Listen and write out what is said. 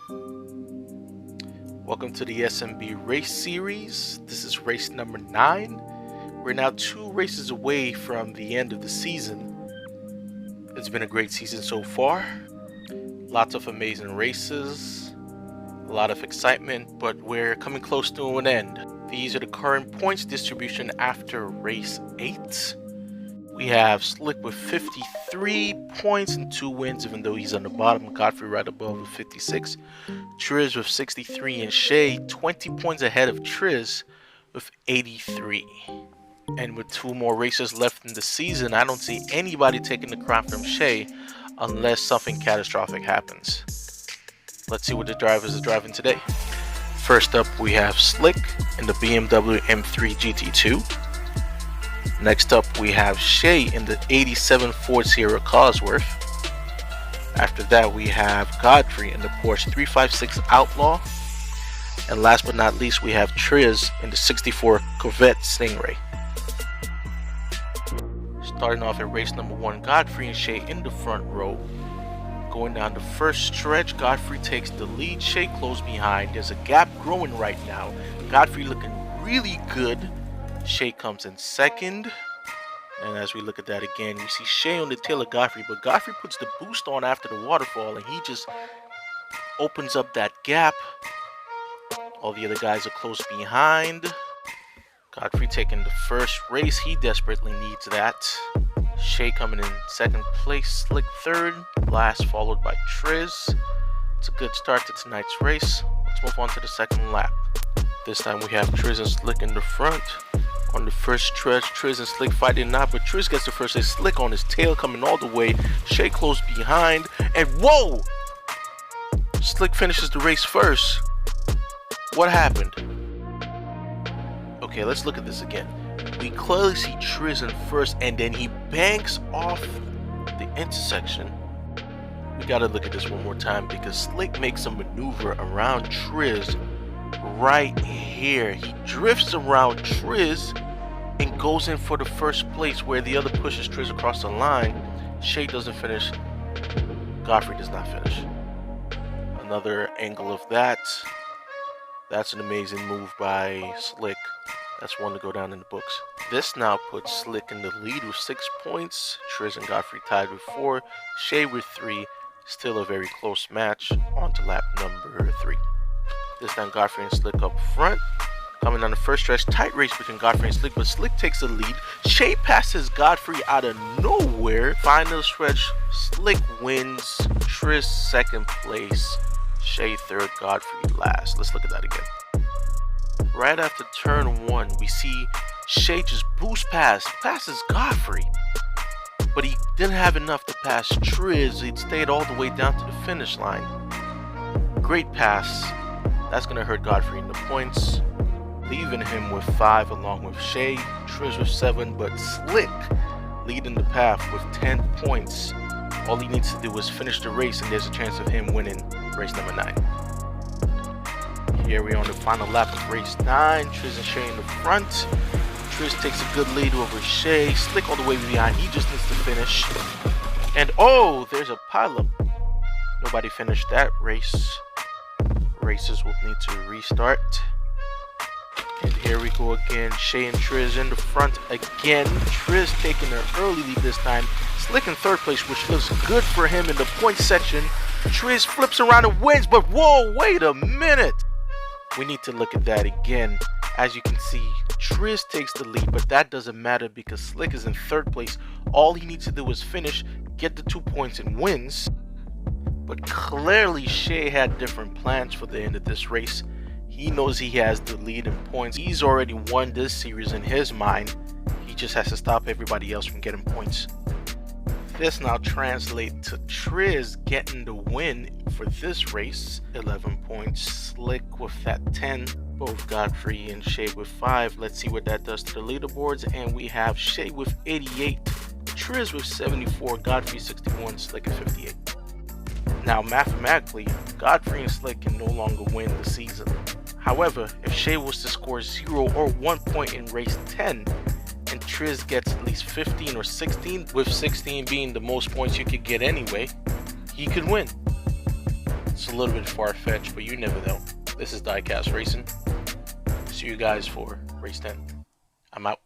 Welcome to the SNB Race Series. This is race number 9. We're now 2 races away from the end of the season. It's been a great season so far. Lots of amazing races, a lot of excitement, but we're coming close to an end. These are the current points distribution after race 8. We have Slick with 53 points and 2 wins, even though he's on the bottom. Godfrey right above with 56. Triz with 63 and Chay 20 points ahead of Triz with 83. And with 2 more races left in the season, I don't see anybody taking the crown from Chay unless something catastrophic happens. Let's see what the drivers are driving today. First up, we have Slick in the BMW M3 GT2. Next up, we have Chay in the 87 Ford Sierra Cosworth. After that, we have Godfrey in the Porsche 356 Outlaw. And last but not least, we have Triz in the 64 Corvette Stingray. Starting off at race number 1, Godfrey and Chay in the front row. Going down the first stretch, Godfrey takes the lead, Chay close behind. There's a gap growing right now. Godfrey looking really good. Chay comes in second. And as we look at that again, you see Chay on the tail of Godfrey, but Godfrey puts the boost on after the waterfall and he just opens up that gap. All the other guys are close behind. Godfrey taking the first race, he desperately needs that. Chay coming in second place, Slick third, last followed by Triz. It's a good start to tonight's race. Let's move on to the second lap. This time we have Triz and Slick in the front. On the first stretch, Triz and Slick fighting not, but Triz gets the first hit. Slick on his tail coming all the way. Chay close behind, and whoa! Slick finishes the race first. What happened? Okay, let's look at this again. We clearly see Triz in first, and then he banks off the intersection. We gotta look at this one more time because Slick makes a maneuver around Triz right here. He drifts around Triz and goes in for the first place where the other pushes Triz across the line. Chay doesn't finish. Godfrey does not finish. Another angle of that. That's an amazing move by Slick. That's one to go down in the books. This now puts Slick in the lead with 6 points. Triz and Godfrey tied with 4. Chay with 3. Still a very close match. On to lap number 3. This time Godfrey and Slick up front. Coming on the first stretch, tight race between Godfrey and Slick, but Slick takes the lead. Chay passes Godfrey out of nowhere. Final stretch, Slick wins. Triz second place. Chay third, Godfrey last. Let's look at that again. Right after turn 1, we see Chay just boost passes Godfrey. But he didn't have enough to pass Triz. He stayed all the way down to the finish line. Great pass. That's going to hurt Godfrey in the points, leaving him with 5 along with Chay, Triz with 7, but Slick leading the path with 10 points. All he needs to do is finish the race and there's a chance of him winning race number 9. Here we are on the final lap of race 9. Triz and Chay in the front. Triz takes a good lead over Chay. Slick all the way behind. He just needs to finish. And oh, there's a pileup. Nobody finished that race. Races will need to restart. And here we go again. Chay and Triz in the front again. Triz taking an early lead this time. Slick in third place, which looks good for him in the points section. Triz flips around and wins, but whoa, wait a minute. We need to look at that again. As you can see, Triz takes the lead, but that doesn't matter because Slick is in third place. All he needs to do is finish, get the 2 points and wins. But clearly Chay had different plans for the end of this race. He knows he has the lead in points. He's already won this series in his mind. He just has to stop everybody else from getting points. This now translates to Triz getting the win for this race. 11 points. Slick with that 10. Both Godfrey and Chay with 5. Let's see what that does to the leaderboards. And we have Chay with 88. Triz with 74. Godfrey 61. Slick at 58. Now, mathematically, Godfrey and Slick can no longer win the season. However, if Chay was to score 0 or 1 point in race 10, and Triz gets at least 15 or 16, with 16 being the most points you could get anyway, he could win. It's a little bit far-fetched, but you never know. This is Diecast Racing. See you guys for race 10. I'm out.